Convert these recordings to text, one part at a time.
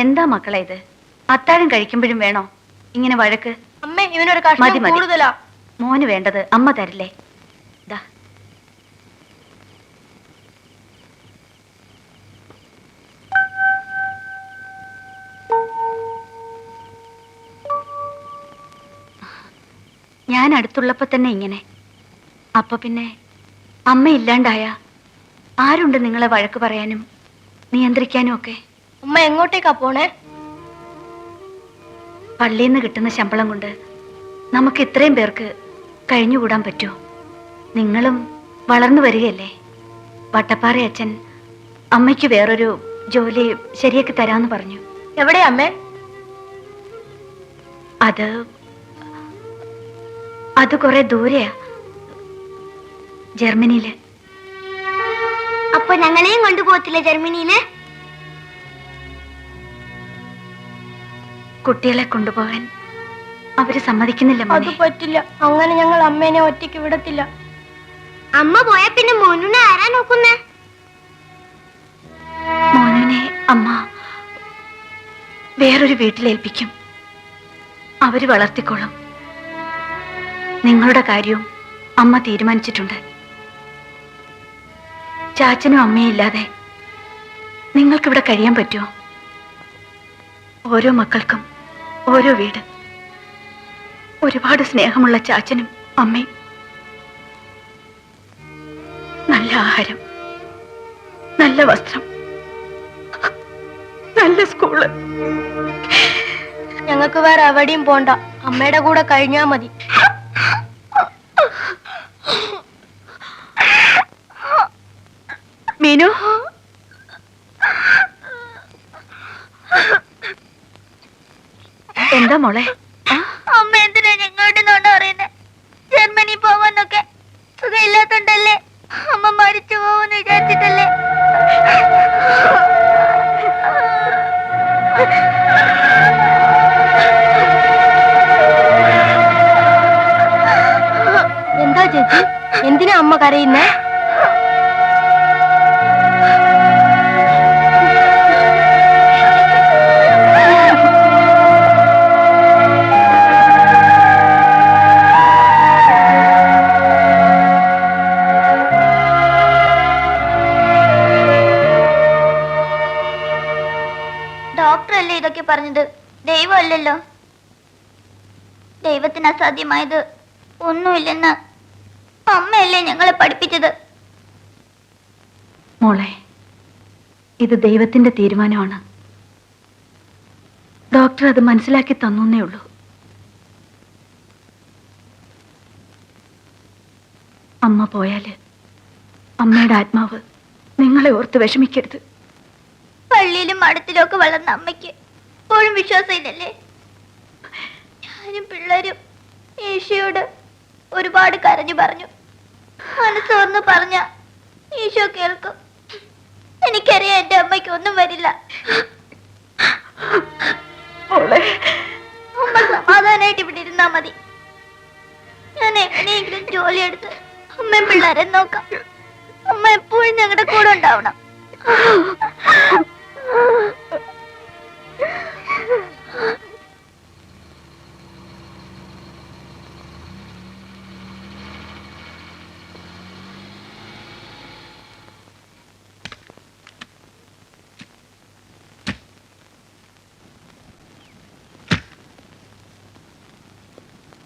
എന്താ മക്കളെ ഇത്? അത്താഴം കഴിക്കുമ്പോഴും വേണോ ഇങ്ങനെ വഴക്ക്? അമ്മ ഇവനൊരു കഷ്ണം കൂടുതലാ. മോന് വേണ്ടത് അമ്മ തരില്ലേ? ദാ ഞാൻ അടുത്തുള്ളപ്പോ തന്നെ ഇങ്ങനെ. അപ്പൊ പിന്നെ അമ്മ ഇല്ലാണ്ടായ ആരുണ്ട് നിങ്ങളെ വഴക്ക് പറയാനും നിയന്ത്രിക്കാനും ഒക്കെ? അമ്മ എങ്ങോട്ടേക്കാ പോണേ? പള്ളിയിൽ നിന്ന് കിട്ടുന്ന ശമ്പളം കൊണ്ട് നമുക്ക് ഇത്രയും പേർക്ക് കഴിഞ്ഞുകൂടാൻ പറ്റുമോ? നിങ്ങളും വളർന്നു വരികയല്ലേ. വട്ടപ്പാറ അച്ഛൻ അമ്മയ്ക്ക് വേറൊരു ജോലി ശരിയാക്കി തരാന്ന് പറഞ്ഞു. എവിടെയാ അമ്മേ? അത് കുറെ ദൂരെയാ, ജർമ്മനിയില്. അപ്പൊ ഞങ്ങളെയും കൊണ്ടുപോകത്തില്ല ജർമ്മനിയില്? കുട്ടികളെ കൊണ്ടുപോകാൻ അവര് സമ്മതിക്കുന്നില്ല. അത് പറ്റില്ല. അങ്ങനെ ഞങ്ങൾ അമ്മേനെ ഒറ്റയ്ക്ക് വിടത്തില്ല. അമ്മ പോയ പിന്നെ മോനുനെ ആരാ നോക്കുന്നേ? മോനുനെ അമ്മ വേറൊരു വീട്ടിലേൽപ്പിക്കും. അവര് വളർത്തിക്കോളും. നിങ്ങളുടെ കാര്യവും അമ്മ തീരുമാനിച്ചിട്ടുണ്ട്. ചാച്ചനും അമ്മയും ഇല്ലാതെ നിങ്ങൾക്കിവിടെ കഴിയാൻ പറ്റുമോ? ഓരോ മക്കൾക്കും ഓരോ വീട്, ഒരുപാട് സ്നേഹമുള്ള ചാച്ചനും അമ്മയും, നല്ല ആഹാരം, നല്ല വസ്ത്രം, നല്ല സ്കൂള്. ഞങ്ങൾക്ക് വേറെ എവിടെയും പോണ്ട, അമ്മയുടെ കൂടെ കഴിഞ്ഞാ മതി. മീനു, എന്താ മോളെ? അമ്മ എന്തിനാ ഞങ്ങളുടെ നോണ്ട പറയുന്നേ? ജർമ്മനി പോവാന്നൊക്കെ സുഖമില്ലാത്തോണ്ടല്ലേ? അമ്മ മരിച്ചു പോവെന്ന് വിചാരിച്ചിട്ടല്ലേ? എന്താ ചേച്ചി, എന്തിനാ അമ്മ കരയുന്നേ? ഡോക്ടറല്ലേ ഇതൊക്കെ പറഞ്ഞത്, ദൈവമല്ലല്ലോ. ദൈവത്തിന് അസാധ്യമായത് ഒന്നുമില്ലെന്ന് അമ്മയല്ലേ ഞങ്ങളെ പഠിപ്പിച്ചത്. മോളെ, ഇത് ദൈവത്തിന്റെ തീരുമാനമാണ്. ഡോക്ടർ അത് മനസ്സിലാക്കി തന്നേ ഉള്ളൂ. അമ്മ പോയാല് അമ്മയുടെ ആത്മാവ് നിങ്ങളെ ഓർത്ത് വിഷമിക്കരുത്. പള്ളിയിലും മഠത്തിലും ഒക്കെ വളർന്ന അമ്മയ്ക്ക് ഇപ്പോഴും വിശ്വാസം ഇല്ലല്ലേ? ഞാനും പിള്ളേരും ഈശോയോട് ഒരുപാട് കരഞ്ഞു പറഞ്ഞു. മനസ്സോർന്ന് പറഞ്ഞ ഈശോ കേൾക്കും. എനിക്കറിയാം എന്റെ അമ്മയ്ക്ക് ഒന്നും വരില്ല. അമ്മ സമാധാനായിട്ട് ഇവിടെ ഇരുന്നാ മതി. ഞാൻ എങ്ങനെയെങ്കിലും ജോലിയെടുത്ത് അമ്മയും പിള്ളേരെ നോക്കാം. അമ്മ എപ്പോഴും ഞങ്ങളുടെ കൂടെ ഉണ്ടാവണം.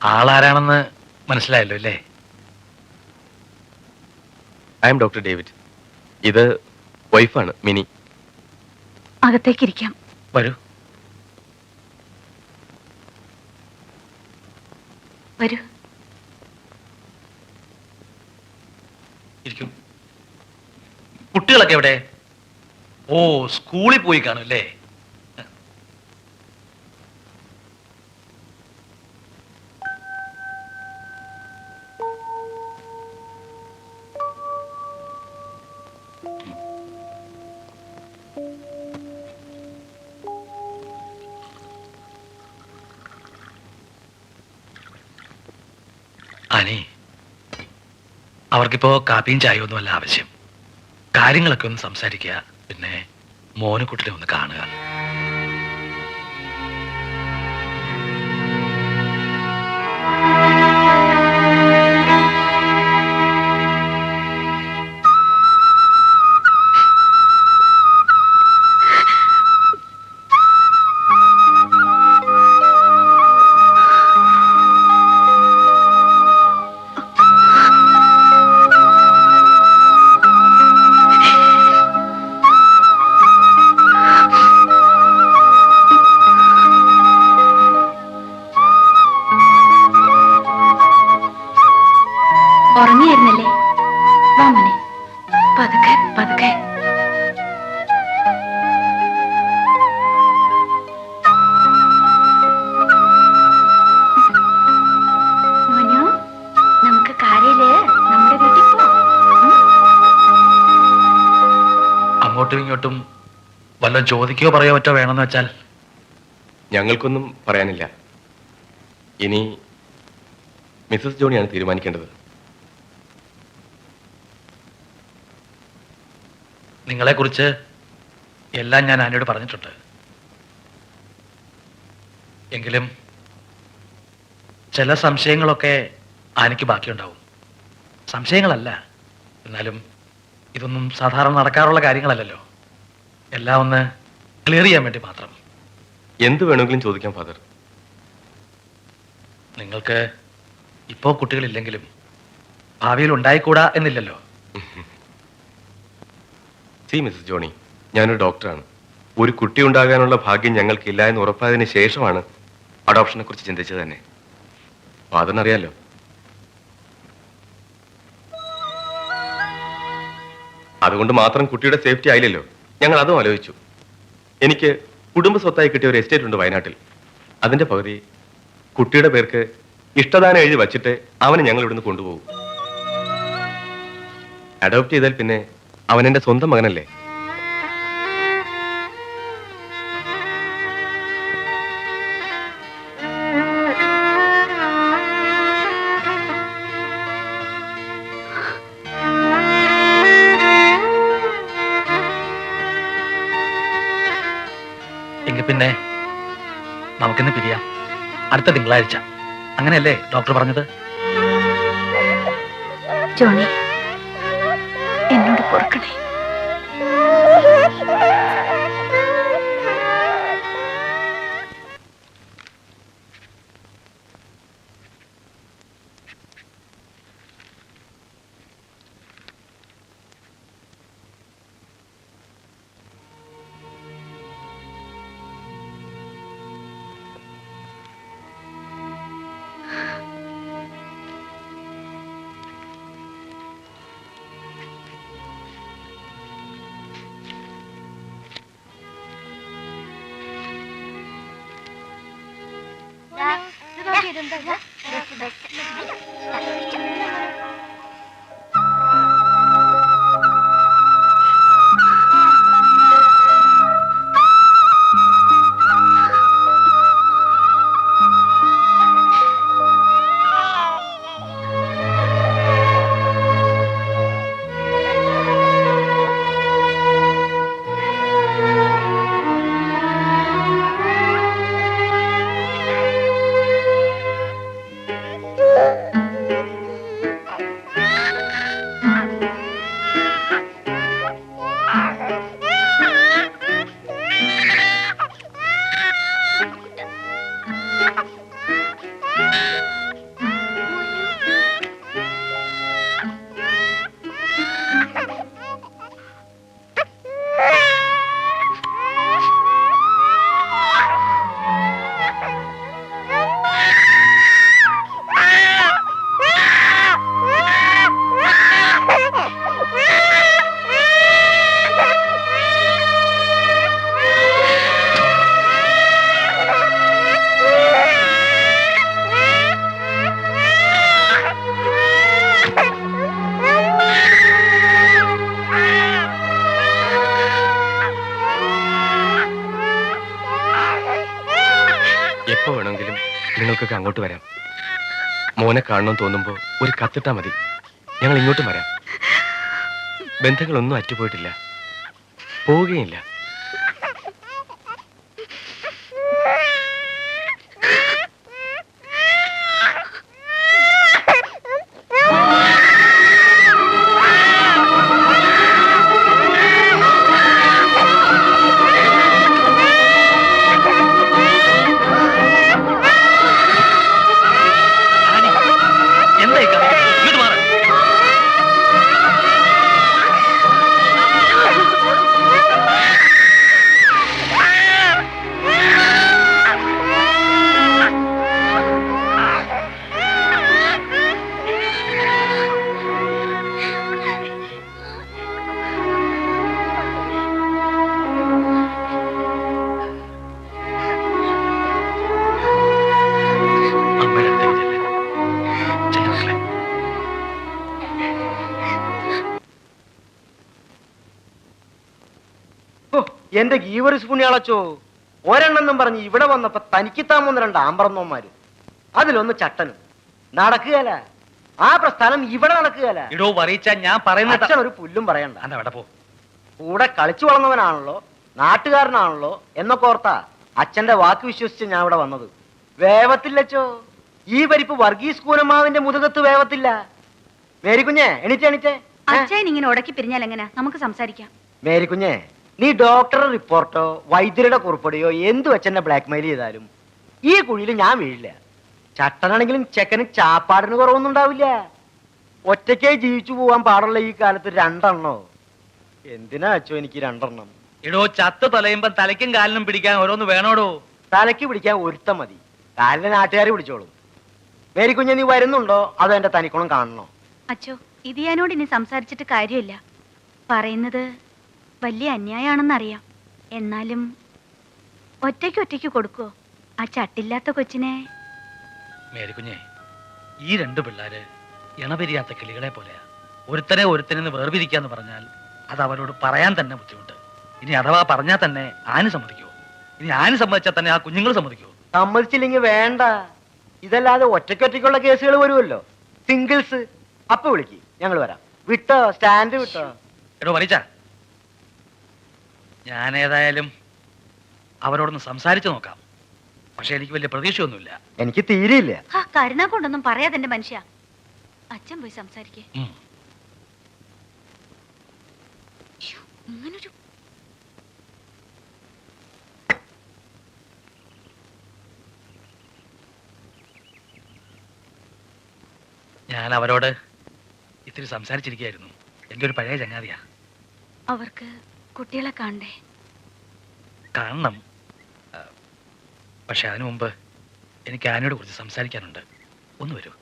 ആളാരാണെന്ന് മനസ്സിലായല്ലോ അല്ലേ? I M doctor David. ഇത് വൈഫാണ് മിനി. അകത്തേക്കിരിക്കാം. വരൂ. വരൂ. ഇരിക്കും. കുട്ടികളൊക്കെ എവിടെ? ഓ, സ്കൂളിൽ പോയി കാണും അല്ലേ? അനി, അവർക്കിപ്പോ കാപ്പിയും ചായയും ഒന്നുമല്ല ആവശ്യം. കാര്യങ്ങളൊക്കെ ഒന്ന് സംസാരിക്കുക, പിന്നെ മോനുകുട്ടിനെ ഒന്ന് കാണുക. ഉറങ്ങിയായിരുന്നല്ലേ? വാ മോനെ, പതുക്കെ പതുക്കെ. മോനു, നമുക്ക് കാറില് നമ്മുടെ വീട്ടിൽ പോവാം. അങ്ങോട്ടും ഇങ്ങോട്ടും വല്ല ചോദിക്കോ പറയോ മറ്റോ വേണമെന്ന് വെച്ചാൽ ഞങ്ങൾക്കൊന്നും പറയാനില്ല. ഇനി മിസ്സസ് ജോണിയാണ് തീരുമാനിക്കേണ്ടത്. നിങ്ങളെക്കുറിച്ച് എല്ലാം ഞാൻ ആനയോട് പറഞ്ഞിട്ടുണ്ട്. എങ്കിലും ചില സംശയങ്ങളൊക്കെ ആനയ്ക്ക് ബാക്കിയുണ്ടാവും. സംശയങ്ങളല്ല, എന്നാലും ഇതൊന്നും സാധാരണ നടക്കാറുള്ള കാര്യങ്ങളല്ലല്ലോ. എല്ലാം ഒന്ന് ക്ലിയർ ചെയ്യാൻ വേണ്ടി മാത്രം. എന്ത് വേണമെങ്കിലും ചോദിക്കാം ഫാദർ. നിങ്ങൾക്ക് ഇപ്പോൾ കുട്ടികളില്ലെങ്കിലും ഭാവിയിൽ ഉണ്ടായിക്കൂടാ എന്നില്ലല്ലോ. സി മിസ്സസ് ജോണി, ഞാനൊരു ഡോക്ടറാണ്. ഒരു കുട്ടി ഉണ്ടാകാനുള്ള ഭാഗ്യം ഞങ്ങൾക്കില്ല എന്ന് ഉറപ്പായതിനു ശേഷമാണ് അഡോപ്ഷനെ കുറിച്ച് ചിന്തിച്ചത് തന്നെ. ഫാദറിനറിയാലോ. അതുകൊണ്ട് മാത്രം കുട്ടിയുടെ സേഫ്റ്റി ആയില്ലല്ലോ. ഞങ്ങൾ അതും ആലോചിച്ചു. എനിക്ക് കുടുംബ സ്വത്തായി കിട്ടിയ ഒരു എസ്റ്റേറ്റ് ഉണ്ട് വയനാട്ടിൽ. അതിന്റെ പകുതി കുട്ടിയുടെ പേർക്ക് ഇഷ്ടദാനം എഴുതി വച്ചിട്ട് അവനെ ഞങ്ങൾ ഇവിടുന്ന് കൊണ്ടുപോകും. അഡോപ്റ്റ് ചെയ്താൽ പിന്നെ അവൻ എന്റെ സ്വന്തം മകനല്ലേ. എങ്കിൽ പിന്നെ നമുക്കിന്ന് പിരിയാം. അടുത്ത തിങ്കളാഴ്ച. അങ്ങനെയല്ലേ ഡോക്ടർ പറഞ്ഞത്? ജോണി, എന്നോട് പൊറുക്കണേ. എപ്പോ വേണമെങ്കിലും നിങ്ങൾക്കൊക്കെ അങ്ങോട്ട് വരാം. മോനെ കാണണമെന്ന് തോന്നുമ്പോ ഒരു കത്തിട്ടാ മതി. ഞങ്ങൾ ഇങ്ങോട്ടും വരാം. ബന്ധങ്ങളൊന്നും അറ്റുപോയിട്ടില്ല, പോവുകയില്ല. എന്റെ ഗീവറിസ് പുണ്യാളച്ചോ, ഒരെണ്ണെന്നും പറഞ്ഞ് ഇവിടെ വന്നപ്പോ തനിക്ക് താമൂന്ന് 2 ആമ്പറന്നോന്മാര്, അതിലൊന്ന് ചട്ടനും. നടക്കുകയല്ല, ആ പ്രസ്ഥാനം ഇവിടെ നടക്കുകയല്ല. ഇടോ പറയിച്ച ഞാൻ പറയുന്നത് അച്ഛൻ ഒരു പുല്ലും പറയണ്ട. അല്ല അവിടെ പോ. കൂടെ കളിച്ചു വളർന്നവനാണല്ലോ, നാട്ടുകാരനാണല്ലോ എന്നൊക്കെ ഓർത്താ അച്ഛന്റെ വാക്ക് വിശ്വസിച്ച് ഞാൻ ഇവിടെ വന്നത്. വേവത്തില്ലച്ചോ, ഈ പരിപ്പ് വർഗീസ് കൂനമാവിന്റെ മുതുകത്ത് വേവത്തില്ല. മേരിക്കുഞ്ഞെ എണീറ്റേ എണീറ്റേ. അച്ഛൻ ഇങ്ങനെ ഉടക്കി പിരിഞ്ഞാൽ എങ്ങനെ? നമുക്ക് സംസാരിക്കാം. മേരിക്കുഞ്ഞെ, നീ ഡോക്ടറുടെ റിപ്പോർട്ടോ വൈദ്യരുടെ കുറിപ്പടിയോ എന്ത് വെച്ചെന്നെ ബ്ലാക്ക് മെയിൽ ചെയ്താലും ഈ കുഴിയിൽ ഞാൻ വീഴില്ല. ചട്ടനാണെങ്കിലും ചെക്കന് ചാപ്പാടിന് കുറവൊന്നും ഉണ്ടാവില്ല. ഒറ്റയ്ക്കായി ജീവിച്ചു പോവാൻ പാടുള്ള ഈ കാലത്ത് 2 എണ്ണോ? എന്തിനാ അച്ചോ എനിക്ക് 2 എണ്ണം? ഇടോ ചത്ത് തൊലയുമ്പോ തലയ്ക്കും കാലിനും പിടിക്കാൻ ഓരോന്ന് വേണോടോ. തലയ്ക്ക് പിടിക്കാൻ ഒരുത്തം മതി, കാലിന് നാട്ടുകാർ പിടിച്ചോളും. മേരിക്കുഞ്ഞെ, നീ വരുന്നുണ്ടോ അതോ എന്റെ തനിക്കുണം കാണണോ? അച്ചോ, ഇത് ഞാനോട് ഇനി സംസാരിച്ചിട്ട് കാര്യമില്ല. പറയുന്നത് വലിയ അന്യായാണെന്നറിയാം. എന്നാലും ഒറ്റയ്ക്ക് കൊടുക്കുവോ ആ ചട്ടില്ലാത്ത കൊച്ചിനെ? മേരിക്കുഞ്ഞെ, ഈ 2 പിള്ളേര് ഇണപിരിയാത്ത കിളികളെ പോലെയാ. ഒരുത്തനെ വേർപിരിക്കാന്ന് പറഞ്ഞാൽ അത് അവരോട് പറയാൻ തന്നെ ബുദ്ധിമുട്ട്. ഇനി അഥവാ പറഞ്ഞാൽ തന്നെ ആന് സമ്മതിക്കുമോ? ഇനി ആന് സമ്മതിച്ചാൽ തന്നെ ആ കുഞ്ഞുങ്ങൾ സമ്മതിക്കുമോ? സമ്മതിച്ചില്ലെങ്കിൽ വേണ്ട. ഇതല്ലാതെ ഒറ്റയ്ക്കുള്ള കേസുകൾ വരുമല്ലോ, സിംഗിൾസ്. അപ്പൊ വിളിക്ക്, ഞങ്ങൾ വരാം. വിട്ടോ, സ്റ്റാൻഡ് വിട്ടോ. എടോ പറയിച്ച, ഞാൻ ഏതായാലും അവരോടൊന്ന് സംസാരിച്ചു നോക്കാം. പക്ഷെ എനിക്ക് വലിയ പ്രതീക്ഷയൊന്നുമില്ല. എനിക്ക് തീരെയില്ല. കരുണ കൊണ്ടൊന്നും പറയാതെ എന്റെ മനുഷ്യ. അച്ഛൻ പോയി സംസാരിക്കേ. ഇങ്ങനൊരു ഞാൻ അവരോട് ഇത്തിരി സംസാരിച്ചിരിക്കുകയായിരുന്നു. എൻ്റെ ഒരു പഴയ ചങ്ങാതിയാ. അവർക്ക് കുട്ടികളെ കാണണ്ടേ? കാണണം. പക്ഷെ അതിനു മുമ്പ് എനിക്ക് ആനയോട് കുറിച്ച് സംസാരിക്കാനുണ്ട്. ഒന്ന് വരൂ.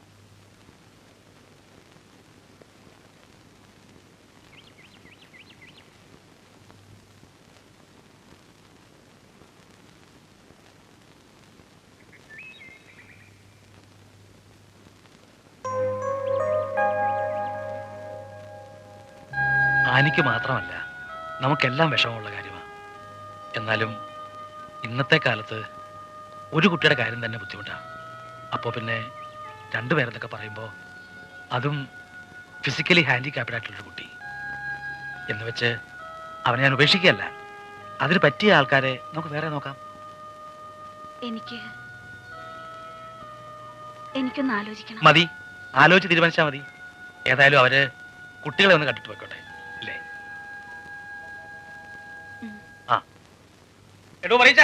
ആനിക്ക് മാത്രമല്ല, നമുക്കെല്ലാം വിഷമമുള്ള കാര്യമാണ്. എന്നാലും ഇന്നത്തെ കാലത്ത് ഒരു കുട്ടിയുടെ കാര്യം തന്നെ ബുദ്ധിമുട്ടാണ്. അപ്പോൾ പിന്നെ 2 പേരെന്നൊക്കെ പറയുമ്പോൾ അതും ഫിസിക്കലി ഹാൻഡിക്യാപ്ഡ് ആയിട്ടുള്ളൊരു കുട്ടി എന്ന് വെച്ച് അവനെ ഞാൻ ഉപേക്ഷിക്കുകയല്ല. അതിന് പറ്റിയ ആൾക്കാരെ നമുക്ക് വേറെ നോക്കാം. എനിക്കൊന്ന് ആലോചിക്കണം. മതി, ആലോചിച്ച് തീരുമാനിച്ചാൽ മതി. ഏതായാലും അവര് കുട്ടികളെ ഒന്ന് കണ്ടിട്ട് പോയിക്കോട്ടെ, അല്ലേ? ആ എടോ പറയിച്ച,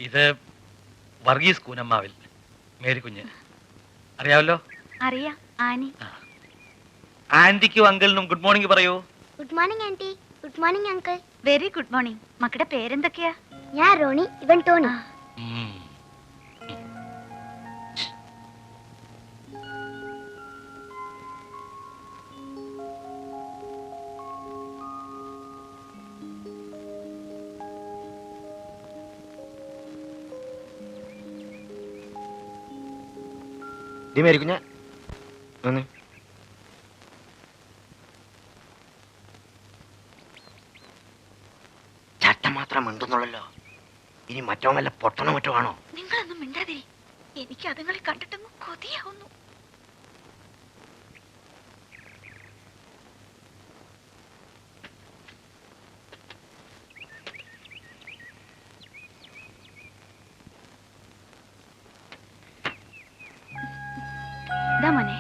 ഇത് വർഗീസ് കൂനമ്മാവിൽ, മേരിക്കുഞ്ഞ്. അറിയാമല്ലോ? അറിയാം, ആനി. ആന്റിക്കും അങ്കിളിനും ഗുഡ് മോർണിംഗ് പറയൂ. Good morning anti. Good morning uncle. Very good morning. മക്കളുടെ പേരെന്തൊക്കെയാ? ഞാൻ റോണി, ഇവൻ ടോണി. മേരിക്കുഞ്ഞ, ചട്ടം മാത്രം മിണ്ടുന്നുള്ളല്ലോ. ഇനി മറ്റോ വല്ല പൊട്ടണോ മറ്റോ ആണോ? നിങ്ങളൊന്നും മിണ്ടാതിരി. എനിക്ക് അതുങ്ങളെ കണ്ടിട്ടൊന്നും കൊതിയാവുന്നു. മോനെ